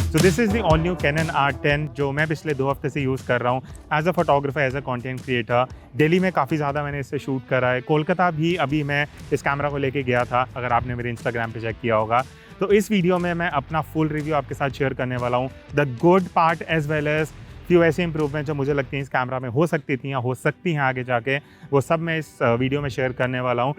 So this is the all new Canon R10 जो मैं पिछले 2 हफ्ते से यूज़ कर रहा हूँ as a photographer, as a content creator. Delhi में काफ़ी ज़्यादा मैंने इससे शूट करा है, कोलकाता भी अभी मैं इस कैमरा को लेके गया था, अगर आपने मेरे इंस्टाग्राम पे चेक किया होगा। तो इस वीडियो में मैं अपना फुल रिव्यू आपके साथ शेयर करने वाला हूँ, the good part as well as few ऐसे इंप्रूवमेंट जो मुझे लगती हैं इस कैमरा में हो सकती थी या हो सकती हैं आगे जाके, वो सब मैं इस वीडियो में शेयर करने वाला हूँ।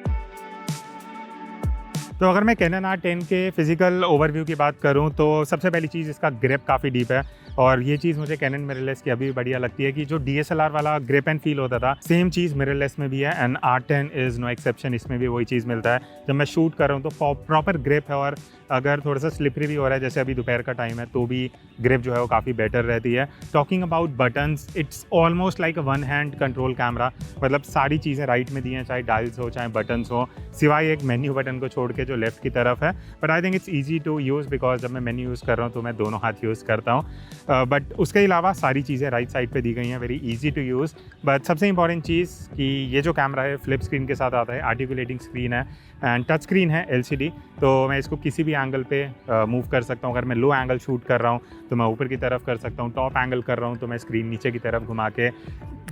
तो अगर मैं कैनन R10 के फिजिकल ओवरव्यू की बात करूं तो सबसे पहली चीज़ इसका ग्रिप काफ़ी डीप है, और ये चीज़ मुझे कैनन मिररलेस की अभी बढ़िया लगती है कि जो DSLR वाला ग्रिप एंड फील होता था, सेम चीज़ मिररलेस में भी है and R10 is no exception. इसमें भी वही चीज़ मिलता है। जब मैं शूट कर रहा हूँ तो प्रॉपर ग्रिप है, और अगर थोड़ा सा स्लिपरी भी हो रहा है जैसे अभी दोपहर का टाइम है तो भी ग्रिप जो है वो काफ़ी बेटर रहती है। Talking about buttons, it's almost like a one hand control camera, मतलब सारी चीज़ें राइट में दी हैं, चाहे डायल्स हो चाहे बटन्स हो, सिवाय एक मेन्यू बटन को छोड़ के जो लेफ्ट की तरफ है। But I think it's easy to use because जब मैं मेन्यू यूज़ कर रहा हूँ तो मैं दोनों हाथ यूज़ करता हूँ। बट उसके अलावा सारी चीज़ें राइट साइड पे दी गई हैं, very easy to use. But सबसे इंपॉर्टेंट चीज़ कि ये जो कैमरा है फ्लिप स्क्रीन के साथ आता है, आर्टिकुलेटिंग स्क्रीन है एंड टच स्क्रीन है LCD, तो मैं इसको किसी भी एंगल पे मूव कर सकता हूँ। अगर मैं लो एंगल शूट कर रहा हूँ तो मैं ऊपर की तरफ कर सकता हूँ, टॉप एंगल कर रहा हूँ तो मैं स्क्रीन नीचे की तरफ घुमा के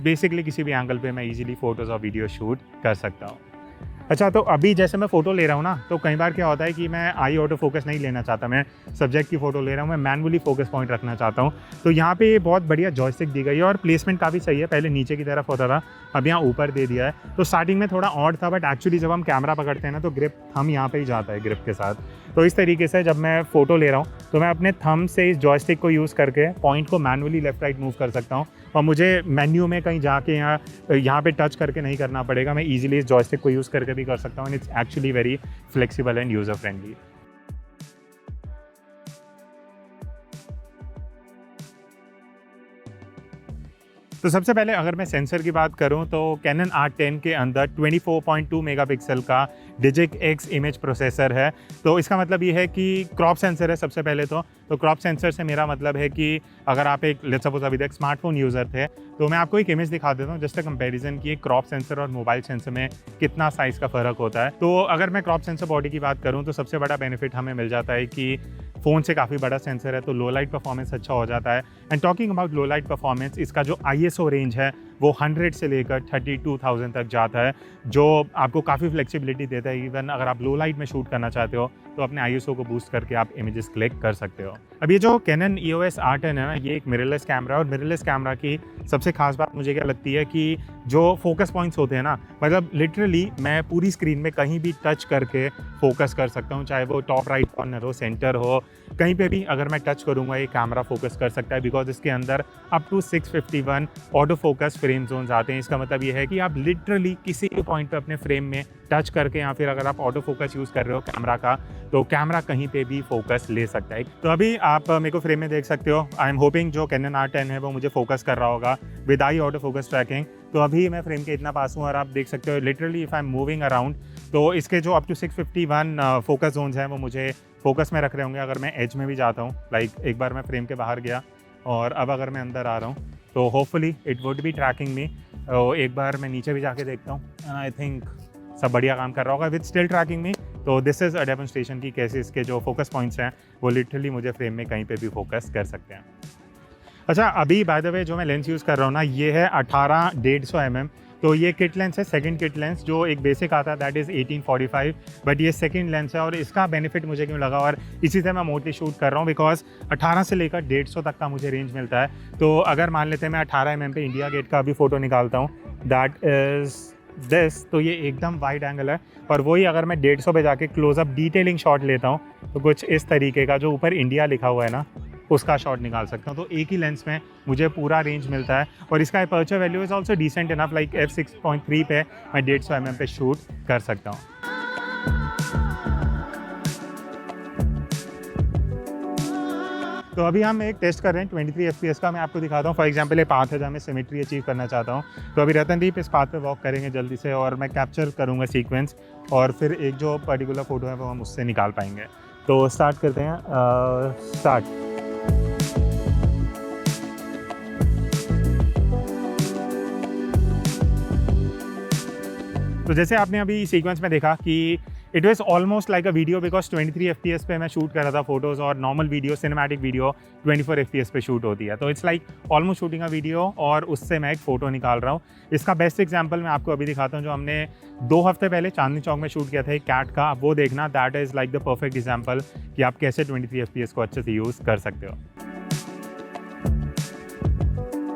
बेसिकली किसी भी एंगल पे मैं इजीली फ़ोटोज़ और वीडियो शूट कर सकता हूँ। अच्छा, तो अभी जैसे मैं फ़ोटो ले रहा हूँ ना, तो कई बार क्या होता है कि मैं आई ऑटो फोकस नहीं लेना चाहता, मैं सब्जेक्ट की फ़ोटो ले रहा हूँ, मैं मैनुअली फोकस पॉइंट रखना चाहता हूँ। तो यहाँ पे ये बहुत बढ़िया जॉयस्टिक दी गई है और प्लेसमेंट काफ़ी सही है। पहले नीचे की तरफ होता था, अब यहाँ ऊपर दे दिया है। तो स्टार्टिंग में थोड़ा ऑड था, बट एक्चुअली जब हम कैमरा पकड़ते हैं ना तो ग्रिप हम यहाँ पर ही जाता है ग्रिप के साथ। तो इस तरीके से जब मैं फ़ोटो ले रहा हूँ तो मैं अपने थंब से इस जॉयस्टिक को यूज़ करके पॉइंट को मैनुअली लेफ्ट राइट मूव कर सकता हूँ, और मुझे मेन्यू में कहीं जाके यहाँ पे टच करके नहीं करना पड़ेगा। मैं इजीली इस जॉयस्टिक को यूज़ करके भी कर सकता हूँ and it's actually very flexible end user friendly. तो सबसे पहले अगर मैं सेंसर की बात करूं तो कैनन R10 के अंदर 24.2 मेगापिक्सल का डिजिक X इमेज प्रोसेसर है। तो इसका मतलब ये है कि क्रॉप सेंसर है सबसे पहले तो क्रॉप सेंसर से मेरा मतलब है कि अगर आप एक लेट्स सपोज अभी तक स्मार्टफोन यूज़र थे तो मैं आपको एक इमेज दिखा देता हूँ जस्ट अ कंपैरिजन कि क्रॉप सेंसर और मोबाइल सेंसर में कितना साइज़ का फ़र्क होता है। तो अगर मैं क्रॉप सेंसर बॉडी की बात करूँ तो सबसे बड़ा बेनिफिट हमें मिल जाता है कि फ़ोन से काफ़ी बड़ा सेंसर है तो लो लाइट परफॉर्मेंस अच्छा हो जाता है। And talking about low light performance, इसका जो ISO रेंज है वो 100 से लेकर 32,000 तक जाता है, जो आपको काफ़ी फ्लेक्सिबिलिटी देता है। इवन अगर आप लो लाइट में शूट करना चाहते हो तो अपने ISO को बूस्ट करके आप इमेजेस क्लिक कर सकते हो। अब ये जो कैनन EOS R10 है ना, ये एक मिररलेस कैमरा है, और मिररलेस कैमरा की सबसे खास बात मुझे क्या लगती है कि जो फोकस पॉइंट्स होते हैं ना, मतलब लिटरली मैं पूरी स्क्रीन में कहीं भी टच करके फोकस कर सकता हूँ, चाहे वो टॉप राइट कॉर्नर हो, सेंटर हो, कहीं पे भी अगर मैं टच करूँगा ये कैमरा फोकस कर सकता है, बिकॉज इसके अंदर up to 651 auto focus frame zones आते हैं। इसका मतलब ये है कि आप लिटरली किसी भी पॉइंट पे अपने फ्रेम में टच करके, या फिर अगर आप ऑटो फोकस यूज़ कर रहे हो कैमरा का, तो कैमरा कहीं पे भी फोकस ले सकता है। तो अभी आप मेरे को फ्रेम में देख सकते हो, आई एम होपिंग जो कैनन R10 है वो मुझे फोकस कर रहा होगा with eye auto focus tracking. तो अभी मैं फ्रेम के इतना पास हूँ और आप देख सकते हो literally if I am moving around तो इसके जो अप टू 651 फोकस जोन्स हैं वो मुझे फोकस में रख रहे होंगे। अगर मैं एज में भी जाता हूँ, लाइक एक बार मैं फ्रेम के बाहर गया और अब अगर मैं अंदर आ रहा हूँ तो hopefully it would be tracking me. एक बार मैं नीचे भी जाके देखता हूँ एंड आई थिंक सब बढ़िया काम कर रहा होगा विद स्टिल ट्रैकिंग मी। तो दिस इज़ अ डेमोन्स्ट्रेशन की कैसे इसके जो फोकस पॉइंट्स हैं वो लिटरली मुझे फ्रेम में कहीं पे भी फोकस कर सकते हैं। अच्छा, अभी बाय द वे जो मैं लेंस यूज़ कर रहा हूँ ना, ये है 18-150 mm। तो ये किट लेंस है, सेकंड किट लेंस। जो एक बेसिक आता है दैट इज़ 1845, बट ये सेकंड लेंस है। और इसका बेनिफिट मुझे क्यों लगा, और इसी से मैं मोस्टली शूट कर रहा हूँ, बिकॉज 18 से लेकर 150 तक का मुझे रेंज मिलता है। तो अगर मान लेते हैं मैं 18 mm पे इंडिया गेट का अभी फ़ोटो निकालता हूँ, दैट इज़ दिस, तो ये एकदम वाइड एंगल है। और वही अगर मैं 150 पे जाके क्लोजअप डिटेलिंग शॉट लेता हूँ तो कुछ इस तरीके का, जो ऊपर इंडिया लिखा हुआ है ना, उसका शॉट निकाल सकता हूँ। तो एक ही लेंस में मुझे पूरा रेंज मिलता है, और इसका aperture value is also decent enough, like f6.3 पे मैं 150 mm पे शूट कर सकता हूँ। तो अभी हम एक टेस्ट कर रहे हैं 23 FPS का। मैं आपको दिखाता हूँ। फॉर एग्जांपल ये पाथ है जहाँ मैं सिमेट्री अचीव करना चाहता हूँ, तो अभी रतनदीप इस पाथ पे वॉक करेंगे जल्दी से, और मैं कैप्चर करूँगा सीक्वेंस, और फिर एक जो पर्टिकुलर फ़ोटो है वो हम उससे निकाल पाएंगे। तो स्टार्ट करते हैं। स्टार्ट। तो जैसे आपने अभी सीक्वेंस में देखा कि it was almost like a video because 23 FPS पे मैं शूट कर रहा था फोटोज़, और normal video cinematic video 24 FPS पे शूट होती है, तो it's like almost shooting a video और उससे मैं एक फ़ोटो निकाल रहा हूँ। इसका बेस्ट एग्जाम्पल मैं आपको अभी दिखाता हूँ, जो हमने 2 हफ्ते पहले चांदनी चौक में शूट किया था एक कैट का, वो देखना, that is like the perfect example कि आप कैसे 23 FPS को अच्छे से यूज़ कर सकते हो।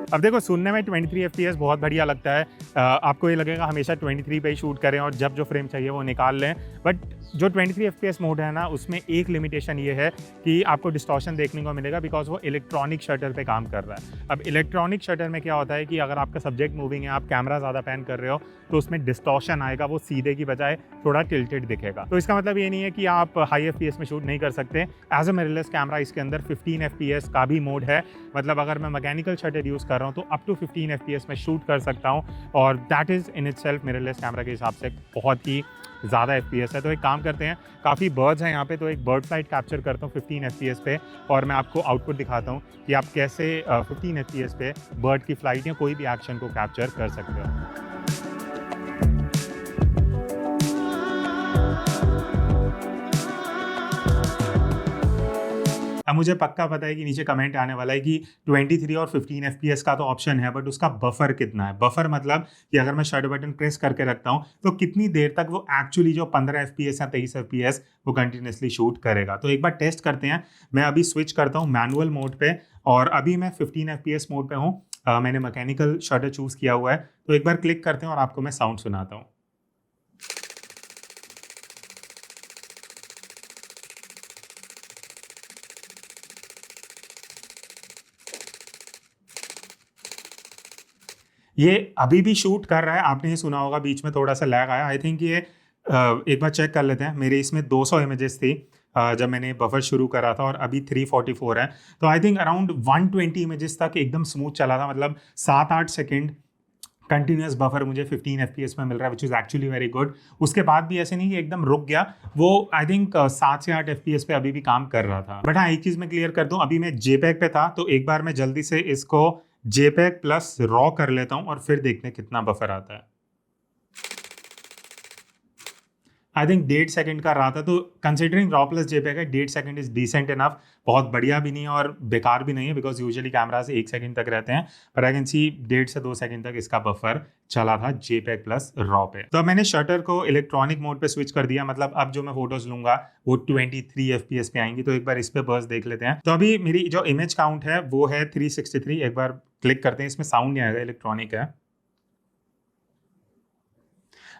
अब देखो, सुनने में 23 FPS बहुत बढ़िया लगता है, आपको ये लगेगा हमेशा 23 पे ही शूट करें और जब जो फ्रेम चाहिए वो निकाल लें, बट जो 23 FPS मोड है ना, उसमें एक लिमिटेशन ये है कि आपको डिस्टॉर्शन देखने को मिलेगा बिकॉज वो इलेक्ट्रॉनिक शटर पे काम कर रहा है। अब इलेक्ट्रॉनिक शटर में क्या होता है कि अगर आपका सब्जेक्ट मूविंग है, आप कैमरा ज़्यादा पैन कर रहे हो, तो उसमें डिस्टॉर्शन आएगा, वो सीधे की बजाय थोड़ा टिल्टेड दिखेगा। तो इसका मतलब ये नहीं है कि आप हाई FPS में शूट नहीं कर सकते। एज अ मिररलेस कैमरा इसके अंदर 15 FPS का भी मोड है, मतलब अगर मैं मैकेनिकल शटर यूज़ कर रहा हूँ तो अप टू 15 FPS में शूट कर सकता हूँ, और that is in itself mirrorless camera के हिसाब से बहुत ही ज़्यादा FPS है। तो एक काम करते हैं, काफ़ी बर्ड्स हैं यहाँ पे, तो एक बर्ड फ्लाइट कैप्चर करता हूँ 15 FPS पे, और मैं आपको आउटपुट दिखाता हूँ कि आप कैसे 15 FPS पे बर्ड की फ्लाइट या कोई भी एक्शन को कैप्चर कर सकते हो। अब मुझे पक्का पता है कि नीचे कमेंट आने वाला है कि 23 और 15 FPS का तो ऑप्शन है, बट उसका बफर कितना है। बफर मतलब कि अगर मैं शटर बटन प्रेस करके रखता हूँ तो कितनी देर तक वो एक्चुअली जो 15 FPS या 23 FPS वो कंटिन्यूसली शूट करेगा। तो एक बार टेस्ट करते हैं। मैं अभी स्विच करता हूँ मैनुअल मोड पे, और अभी मैं 15 FPS मोड पे हूँ। मैंने मैकेनिकल शटर चूज़ किया हुआ है, तो एक बार क्लिक करते हैं और आपको मैं साउंड सुनाता हूँ। ये अभी भी शूट कर रहा है, आपने ये सुना होगा बीच में थोड़ा सा लैग आया। आई थिंक ये एक बार चेक कर लेते हैं। मेरे इसमें 200 इमेजेस थी जब मैंने बफर शुरू करा था, और अभी 344 है, तो आई थिंक अराउंड 120 इमेजेस तक एकदम स्मूथ चला था, मतलब 7-8 सेकेंड कंटिन्यूस बफर मुझे 15 FPS में मिल रहा है, which is actually very good. उसके बाद भी ऐसे नहीं कि एकदम रुक गया, वो आई थिंक 7 से 8 FPS पे अभी भी काम कर रहा था। बट हाँ, एक चीज़ मैं क्लियर कर दूँ, अभी मैं JPEG पे था, तो एक बार मैं जल्दी से इसको JPEG प्लस रॉ कर लेता हूँ और फिर देखते हैं कितना बफर आता है। आई थिंक 1.5 सेकंड का रहा था, तो कंसिडरिंग रॉ प्लस JPEG है, 1.5 सेकंड इज डिसेंट इनफ। बहुत बढ़िया भी नहीं है और बेकार भी नहीं है, बिकॉज यूजुअली कैमरा से 1 सेकंड तक रहते हैं, पर आई कैन सी 1.5 से 2 सेकंड तक इसका बफर चला था JPEG प्लस रॉ पे। तो अब मैंने शटर को इलेक्ट्रॉनिक मोड पे स्विच कर दिया, मतलब अब जो मैं फोटोज लूंगा वो 23 FPS पे आएंगी। तो एक बार इस पे बस देख लेते हैं। तो अभी मेरी जो इमेज काउंट है वो है 363। एक बार क्लिक करते हैं, इसमें साउंड नहीं आएगा, इलेक्ट्रॉनिक है।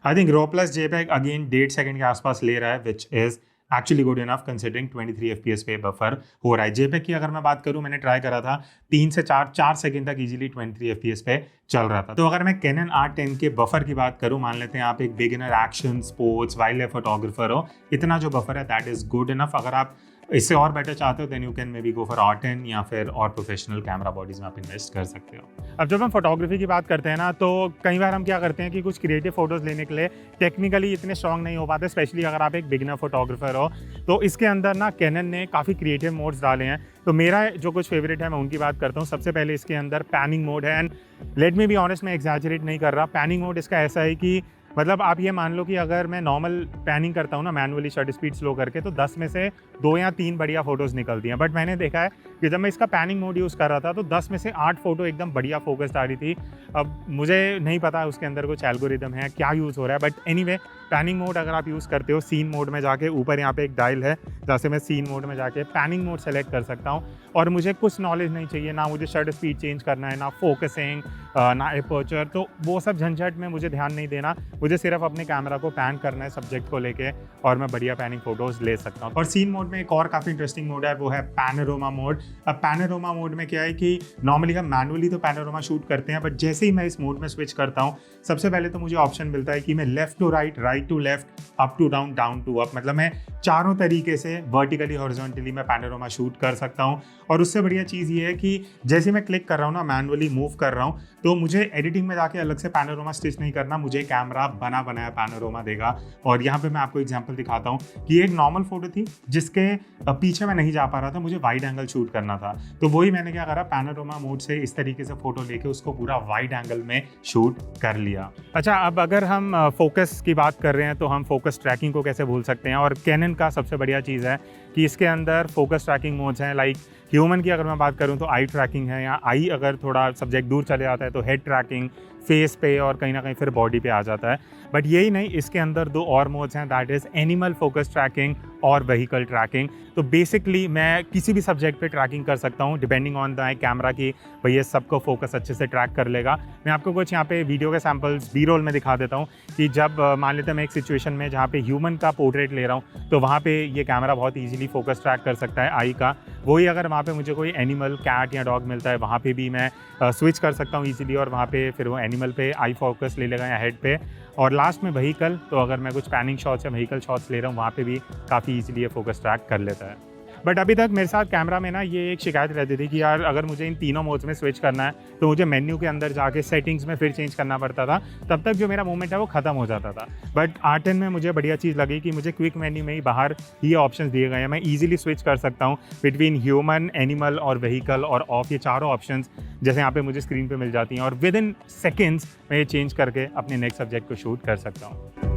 I think raw plus JPEG again 1.5 second के आसपास ले रहा है, which is actually good enough considering 23 FPS पे बफर हो रहा है। JPEG की अगर मैं बात करूं, मैंने ट्राई करा था 3 से 4 सेकंड तक इजीली 23 FPS पे चल रहा था। तो अगर मैं Canon R10 के बफर की बात करूं, मान लेते हैं आप एक beginner action, sports, wild life photographer हो, इतना जो बफर है दैट इज गुड इनफ। अगर आप इससे और बेटर चाहते हो then you can maybe go for R10 या फिर और प्रोफेशनल कैमरा बॉडीज में आप इन्वेस्ट कर सकते हो। अब जब हम फोटोग्राफी की बात करते हैं ना, तो कई बार हम क्या करते हैं कि कुछ क्रिएटिव फोटोज लेने के लिए टेक्निकली इतने स्ट्रॉन्ग नहीं हो पाते, स्पेशली अगर आप एक बिगिनर फोटोग्राफर हो। तो इसके अंदर ना कैनन ने काफ़ी क्रिएटिव मोड्स डाले हैं, तो मेरा जो कुछ फेवरेट है मैं उनकी बात करता हूँ। सबसे पहले इसके अंदर पैनिंग मोड है, and let me be honest, मैं एग्जैजरेट नहीं कर रहा। पैनिंग मोड इसका ऐसा है कि मतलब आप ये मान लो कि अगर मैं नॉर्मल पैनिंग करता हूँ ना, मैनुअली शटर स्पीड स्लो करके, तो 10 में से 2 या 3 बढ़िया फोटोज़ निकलती हैं। बट मैंने देखा है कि जब मैं इसका पैनिंग मोड यूज़ कर रहा था तो 10 में से 8 फोटो एकदम बढ़िया फोकस्ड आ रही थी। अब मुझे नहीं पता उसके अंदर कुछ एल्गोरिदम है, क्या यूज़ हो रहा है, बट एनीवे पैनिंग मोड अगर आप यूज़ करते हो, सीन मोड में जाके ऊपर यहाँ पे एक डायल है, जैसे मैं सीन मोड में जाके पैनिंग मोड सेलेक्ट कर सकता हूँ। और मुझे कुछ नॉलेज नहीं चाहिए, ना मुझे शटर स्पीड चेंज करना है, ना फोकसिंग, ना एपर्चर, तो वो सब झंझट में मुझे ध्यान नहीं देना। मुझे सिर्फ अपने कैमरा को पैन करना है सब्जेक्ट को लेके, और मैं बढ़िया पैनिंग फोटोज़ ले सकता हूँ। और सीन मोड में एक और काफ़ी इंटरेस्टिंग मोड है, वो है पैनोरामा मोड। अब पैनोरामा मोड में क्या है कि नॉर्मली हम मैनुअली तो पैनोरामा शूट करते हैं, बट जैसे ही मैं इस मोड में स्विच करता हूँ, सबसे पहले तो मुझे ऑप्शन मिलता है कि मैं left to right, right to left, up to down, down to up, मतलब मैं चारों तरीके से वर्टिकली, हॉरिजॉन्टली मैं पैनोरामा शूट कर सकता हूँ। और उससे बढ़िया चीज़ ये है कि जैसे मैं क्लिक कर रहा हूँ ना, मैनुअली मूव कर रहा हूँ, तो मुझे एडिटिंग में जाके अलग से पैनोरामा स्टिच नहीं करना, मुझे कैमरा बना बनाया पैनोरामा देगा। और यहाँ पे मैं आपको एग्जांपल दिखाता हूँ कि एक नॉर्मल फोटो थी जिसके पीछे मैं नहीं जा पा रहा था, मुझे वाइड एंगल शूट करना था, तो वही मैंने क्या करा, पैनोरामा मोड से इस तरीके से फोटो लेके उसको पूरा वाइड एंगल में शूट कर लिया। अच्छा, अब अगर हम फोकस की बात कर कर रहे हैं तो हम फोकस ट्रैकिंग को कैसे भूल सकते हैं। और कैनन का सबसे बढ़िया चीज़ है कि इसके अंदर फोकस ट्रैकिंग मोड्स हैं। लाइक ह्यूमन की अगर मैं बात करूं तो आई ट्रैकिंग है, या आई अगर थोड़ा सब्जेक्ट दूर चले जाता है तो हेड ट्रैकिंग, फेस पे और कहीं ना कहीं फिर बॉडी पे आ जाता है। बट यही नहीं, इसके अंदर 2 और मोड्स हैं, that is animal focus tracking और व्हीकल ट्रैकिंग। तो बेसिकली मैं किसी भी सब्जेक्ट पे ट्रैकिंग कर सकता हूँ डिपेंडिंग ऑन द कैमरा की भैया सबको फोकस अच्छे से ट्रैक कर लेगा। मैं आपको कुछ यहाँ पे वीडियो के सैम्पल्स बी रोल में दिखा देता हूँ कि जब मान लेते हैं मैं एक सिचुएशन में जहाँ पे ह्यूमन का पोर्ट्रेट ले रहा हूँ तो वहाँ पे ये कैमरा बहुत ईजिली फोकस ट्रैक कर सकता है आई का। वही अगर वहाँ पे मुझे कोई एनिमल, कैट या डॉग मिलता है, वहाँ पे भी मैं स्विच कर सकता हूँ ईजिली और वहाँ पे फिर वो एनिमल पे आई फोकस ले लेगा या हेड पे। और लास्ट में व्हीकल, तो अगर मैं कुछ पैनिंग शॉट्स या व्हीकल शॉट्स ले रहा हूँ वहाँ पे भी काफ़ी ईजिली ये फोकस ट्रैक कर लेता है। बट अभी तक मेरे साथ कैमरा में ना ये एक शिकायत रहती थी कि यार अगर मुझे इन तीनों मोड्स में स्विच करना है तो मुझे मेन्यू के अंदर जाके सेटिंग्स में फिर चेंज करना पड़ता था, तब तक जो मेरा मूवमेंट है वो ख़त्म हो जाता था। बट R10 में मुझे बढ़िया चीज़ लगी कि मुझे क्विक मेन्यू में ही बाहर ये ऑप्शंस दिए गए हैं, मैं ईजिली स्विच कर सकता हूँ बिटवीन ह्यूमन, एनिमल और व्हीकल और ऑफ, ये चारों ऑप्शंस जैसे यहाँ पे मुझे स्क्रीन पे मिल जाती हैं और विद इन सेकेंड्स मैं ये चेंज करके अपने नेक्स्ट सब्जेक्ट को शूट कर सकता हूँ।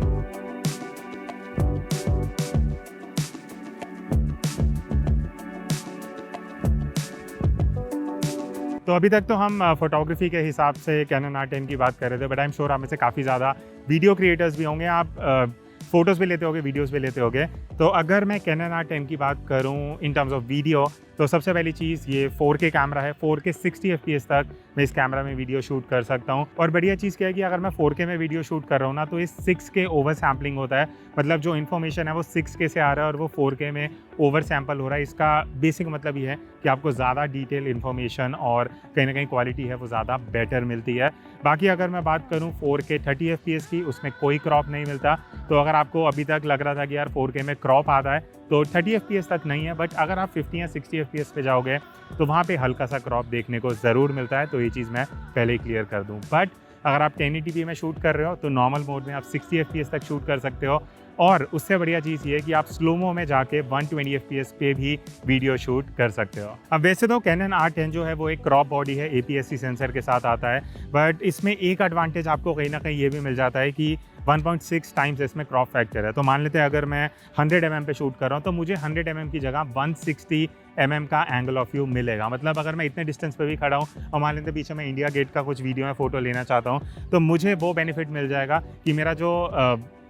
तो अभी तक तो हम फोटोग्राफी के हिसाब से कैनन R10 की बात कर रहे थे, बट आई एम श्योर आप में से काफ़ी ज़्यादा वीडियो क्रिएटर्स भी होंगे, आप फ़ोटोज़ भी लेते होगे, वीडियोज़ भी लेते होगे। तो अगर मैं कैनन R10 की बात करूं इन टर्म्स ऑफ वीडियो, तो सबसे पहली चीज़ ये 4K कैमरा है। 4K 60 FPS तक मैं इस कैमरा में वीडियो शूट कर सकता हूँ। और बढ़िया चीज़ क्या है कि अगर मैं 4K में वीडियो शूट कर रहा हूँ ना तो इस 6K ओवर सैम्पलिंग होता है, मतलब जो इन्फॉर्मेशन है वो 6K से आ रहा है और वो 4K में ओवर सैम्पल हो रहा है। इसका बेसिक मतलब ये है कि आपको ज़्यादा डिटेल इन्फॉर्मेशन और कहीं ना कहीं क्वालिटी है वो ज़्यादा बेटर मिलती है। बाकी अगर मैं बात करूँ 4K 30 FPS की, उसमें कोई क्रॉप नहीं मिलता। तो अगर आपको अभी तक लग रहा था कि यार 4K में क्रॉप आता है तो 30 FPS तक नहीं है, बट अगर आप 50 या 60 FPS पे जाओगे तो वहाँ पे हल्का सा क्रॉप देखने को ज़रूर मिलता है। तो ये चीज़ मैं पहले ही क्लियर कर दूँ। बट अगर आप 1080p में शूट कर रहे हो तो नॉर्मल मोड में आप 60 FPS तक शूट कर सकते हो। और उससे बढ़िया चीज़ ये है कि आप स्लोमो में जाके 120 FPS पे भी वीडियो शूट कर सकते हो। अब वैसे तो कैनन R10 जो है वो एक क्रॉप बॉडी है, APS-C सेंसर के साथ आता है, बट इसमें एक एडवांटेज आपको कहीं ना कहीं ये भी मिल जाता है कि 1.6 टाइम्स इसमें क्रॉप फैक्टर है। तो मान लेते हैं अगर मैं 100 mm पे शूट कर रहा हूँ तो मुझे 100 mm की जगह 160 mm का एंगल ऑफ व्यू मिलेगा। मतलब अगर मैं इतने डिस्टेंस पे भी खड़ा हूँ और मान लेते हैं पीछे मैं इंडिया गेट का कुछ वीडियो में फ़ोटो लेना चाहता हूँ तो मुझे वो बेनिफिट मिल जाएगा कि मेरा जो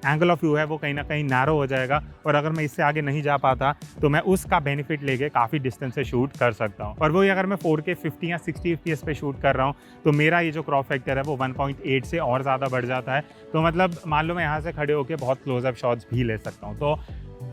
एंगल ऑफ व्यू है वो कहीं ना कहीं नैरो हो जाएगा। और अगर मैं इससे आगे नहीं जा पाता तो मैं उसका बेनिफिट लेके काफ़ी डिस्टेंस से शूट कर सकता हूँ। और वही अगर मैं 4K 50 या 60 FPS पे शूट कर रहा हूँ तो मेरा ये जो क्रॉप फैक्टर है वो 1.8 से और ज़्यादा बढ़ जाता है। तो मतलब मान लो मैं यहाँ से खड़े होकर बहुत क्लोजअप शॉट्स भी ले सकता हूँ। तो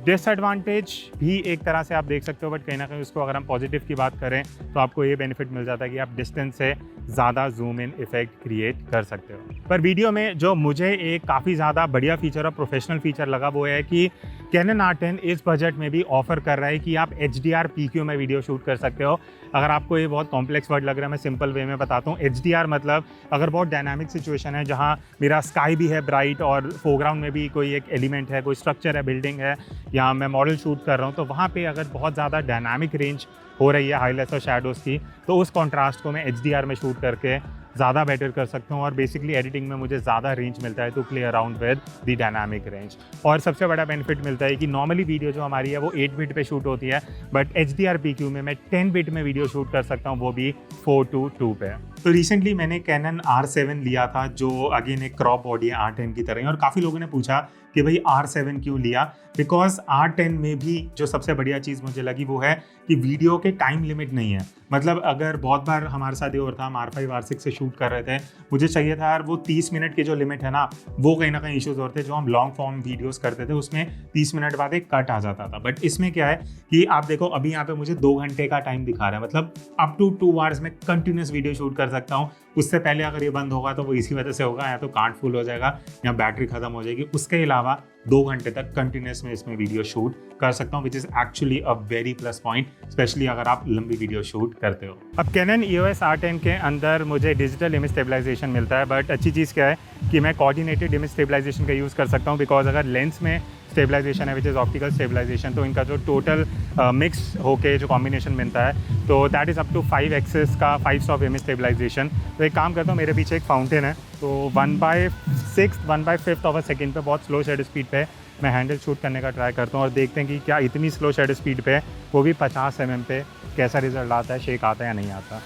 डिसएडवांटेज भी एक तरह से आप देख सकते हो, बट कहीं ना कहीं उसको अगर हम पॉजिटिव की बात करें तो आपको ये बेनिफिट मिल जाता है कि आप डिस्टेंस से ज़्यादा जूम इन इफेक्ट क्रिएट कर सकते हो। पर वीडियो में जो मुझे एक काफ़ी ज़्यादा बढ़िया फीचर और प्रोफेशनल फीचर लगा वो है कि कैनन R10 इस बजट में भी ऑफर कर रहा है कि आप HDR PQ में वीडियो शूट कर सकते हो। अगर आपको ये बहुत कॉम्प्लेक्स वर्ड लग रहा है मैं सिंपल वे में बताता हूँ। HDR मतलब अगर बहुत डायनामिक सिचुएशन है जहाँ मेरा स्काई भी है ब्राइट और फोरग्राउंड में भी कोई एक एलिमेंट है, कोई स्ट्रक्चर है, बिल्डिंग है, या मैं मॉडल शूट कर रहा हूँ, तो वहाँ पे अगर बहुत ज़्यादा डायनामिक रेंज हो रही है हाईलाइट्स और शैडोज़ की तो उस कॉन्ट्रास्ट को मैं HDR में शूट करके ज़्यादा बेटर कर सकता हूँ। और बेसिकली एडिटिंग में मुझे ज़्यादा रेंज मिलता है to play around with the dynamic range. और सबसे बड़ा बेनिफिट मिलता है कि नॉर्मली वीडियो जो हमारी है वो 8 बिट पे शूट होती है, बट HDR PQ में मैं 10 बिट में वीडियो शूट कर सकता हूँ, वो भी 4:2 पे। तो रिसेंटली मैंने कैनन R7 लिया था जो अगेन एक क्रॉप बॉडी है R10 की तरह, और काफ़ी लोगों ने पूछा कि भाई R7 क्यों लिया। बिकॉज R10 में भी जो सबसे बढ़िया चीज़ मुझे लगी वो है कि वीडियो के टाइम लिमिट नहीं है। मतलब अगर बहुत बार हमारे साथ ये और था, हम R5 R6 से शूट कर रहे थे, मुझे चाहिए था यार वो 30 मिनट की जो लिमिट है ना वो कहीं ना कहीं इश्यूज होते थे। जो हम लॉन्ग फॉर्म वीडियोस करते थे उसमें 30 मिनट बाद एक कट आ जाता था। बट इसमें क्या है कि आप देखो अभी यहाँ पे मुझे 2 घंटे का टाइम दिखा रहा है, मतलब अप टू 2 आवर्स में कंटिन्यूस वीडियो शूट कर सकता हूँ। उससे पहले अगर ये बंद होगा तो वो इसी वजह से होगा, या तो कार्ड फुल हो जाएगा या बैटरी खत्म हो जाएगी। उसके अलावा 2 घंटे तक कंटिन्यूस में इसमें वीडियो शूट कर सकता हूँ, which is actually a very plus point, specially अगर आप लंबी वीडियो शूट करते हो। अब कैनन EOS R10 के अंदर मुझे डिजिटल इमेज स्टेबलाइजेशन मिलता है, बट अच्छी चीज़ क्या है कि मैं कोऑर्डिनेटेड इमेज स्टेबलाइजेशन का यूज़ कर सकता हूँ। बिकॉज अगर लेंस में स्टेबलाइजेशन है विच इज़ ऑप्टिकल स्टेबलाइजेशन। तो इनका जो टोटल मिक्स होके जो कॉम्बिनेशन मिलता है तो that is up to 5 axis का 5 स्टॉप इमेज स्टेबलाइजेशन। तो एक काम करता हूँ, मेरे पीछे एक फाउंटेन है, तो 1/6 1/5 ऑफ अ सेकेंड पे बहुत स्लो शटर स्पीड पे मैं हैंडल शूट करने का ट्राई करता हूँ और देखते हैं कि क्या इतनी स्लो शटर स्पीड पे वो भी 50 mm पे कैसा रिजल्ट आता है, शेक आता है या नहीं आता।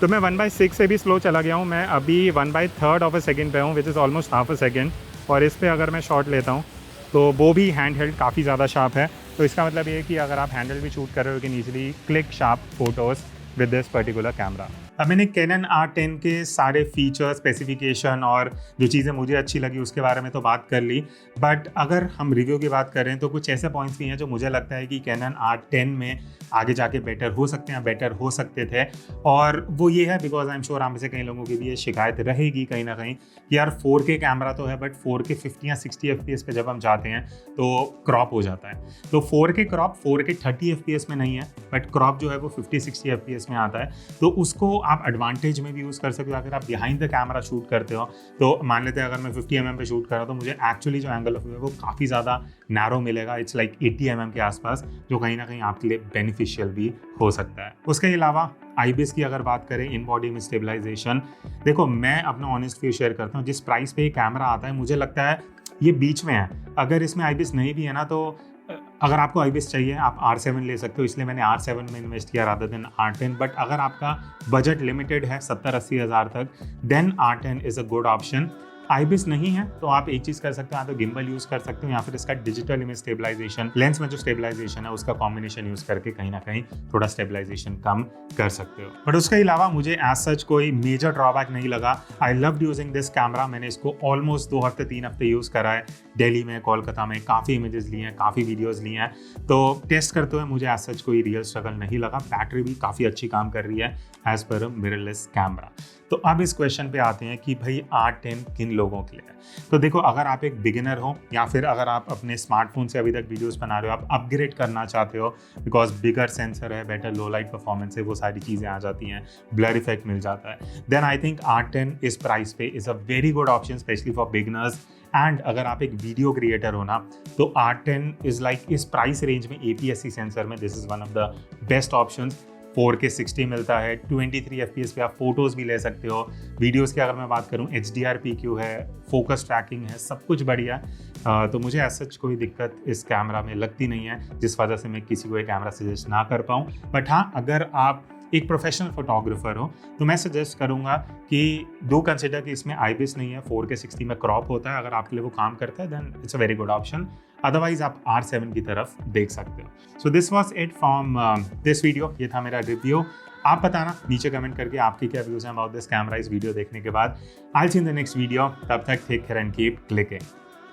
तो मैं 1/6 से भी स्लो चला गया हूँ, मैं अभी 1/3 ऑफ अ सेकेंड पे हूँ which is almost half a second. और इस पर अगर मैं शॉट लेता हूँ तो वो भी हैंड हेल्ड काफ़ी ज़्यादा शार्प है। तो इसका मतलब ये है कि अगर आप हैंडल भी शूट कर रहे हो can easily click sharp photos with this particular camera. अब मैंने कैनन R10 के सारे फीचर स्पेसिफिकेशन और जो चीज़ें मुझे अच्छी लगी उसके बारे में तो बात कर ली, बट अगर हम रिव्यू की बात करें तो कुछ ऐसे पॉइंट्स भी हैं जो मुझे लगता है कि कैनन R10 में आगे जाके बेटर हो सकते हैं, बेटर हो सकते थे। और वो ये है बिकॉज आई एम श्योर आप में से कई लोगों की भी ये शिकायत रहेगी कहीं ना कहीं कि यार 4K कैमरा तो है बट 4K 50 या 60 FPS पे जब हम जाते हैं तो क्रॉप हो जाता है। तो 4K क्रॉप 4K 30 FPS में नहीं है, बट क्रॉप जो है वो 50-60 FPS में आता है। तो उसको आप एडवांटेज में भी यूज़ कर सकते हो। अगर आप बिहाइंड द कैमरा शूट करते हो तो मान लेते हैं अगर मैं 50 mm पे शूट कर रहा हूँ तो मुझे एक्चुअली जो एंगल ऑफ व्यू है वो काफ़ी ज़्यादा नैरो मिलेगा, इट्स लाइक 80 mm के आसपास, जो कहीं ना कहीं आपके लिए बेनिफिशियल भी हो सकता है। उसके अलावा आईबिस की अगर बात करें, इन बॉडी में स्टेबलाइजेशन, देखो मैं अपना ऑनेस्ट व्यू शेयर करता हूँ, जिस प्राइस पे ये कैमरा आता है मुझे लगता है ये बीच में है। अगर इसमें आईबिस नहीं भी है ना तो अगर आपको आईबिस चाहिए आप R7 ले सकते हो, इसलिए मैंने R7 में इन्वेस्ट किया रादर देन R10। बट अगर आपका बजट लिमिटेड है 70-80 हज़ार तक, then R10 is a good option. IBIS नहीं है तो आप एक चीज़ कर सकते हो, या तो गिम्बल यूज़ कर सकते हो या फिर इसका डिजिटल इमेज स्टेबलाइजेशन, लेंस में जो स्टेबलाइजेशन है उसका कॉम्बिनेशन यूज़ करके कहीं ना कहीं थोड़ा स्टेबलाइजेशन कम कर सकते हो। बट उसके अलावा मुझे एज सच कोई मेजर ड्रॉबैक नहीं लगा। I loved using this camera. मैंने इसको ऑलमोस्ट 2 हफ्ते 3 हफ्ते यूज़ करा है, दिल्ली में, कोलकाता में काफ़ी इमेजेस लिए हैं, काफ़ी वीडियोज़ लिए हैं। तो टेस्ट करते हुए मुझे एज सच कोई रियल स्ट्रगल नहीं लगा। बैटरी भी काफ़ी अच्छी काम कर रही है एज पर अ मिररलेस कैमरा। तो अब इस क्वेश्चन पे आते हैं कि भाई R10 किन लोगों के लिए है। तो देखो, अगर आप एक बिगिनर हो या फिर अगर आप अपने स्मार्टफोन से अभी तक वीडियोस बना रहे हो, आप अपग्रेड करना चाहते हो बिकॉज बिगर सेंसर है, बेटर लो लाइट परफॉर्मेंस है, वो सारी चीज़ें आ जाती हैं, ब्लर इफेक्ट मिल जाता है, देन आई थिंक R10 इस प्राइस पे is a very good option specially for beginners. And अगर आप एक वीडियो क्रिएटर हो ना तो R10 इज़ लाइक इस प्राइस रेंज में APS-C सेंसर में this is one of the best options. 4K 60 मिलता है, 23 FPS पे आप फोटोज़ भी ले सकते हो। वीडियोस की अगर मैं बात करूँ HDR PQ है, फोकस ट्रैकिंग है, सब कुछ बढ़िया। तो मुझे ऐसा कोई दिक्कत इस कैमरा में लगती नहीं है जिस वजह से मैं किसी को ये कैमरा सजेस्ट ना कर पाऊँ। बट हाँ, अगर आप एक प्रोफेशनल फोटोग्राफर हो तो मैं सजेस्ट करूंगा कि डू कंसिडर कि इसमें आईबिस नहीं है, 4K 60 में क्रॉप होता है। अगर आपके लिए वो काम करता है then it's a very good option. Otherwise आप R7 की तरफ देख सकते हो। So this was it from this video. ये था मेरा रिव्यू। आप बताना नीचे कमेंट करके आपके क्या व्यूज हैं अबाउट दिस कैमरा इस वीडियो देखने के बाद। I see in the next video. तब तक take care and keep clicking.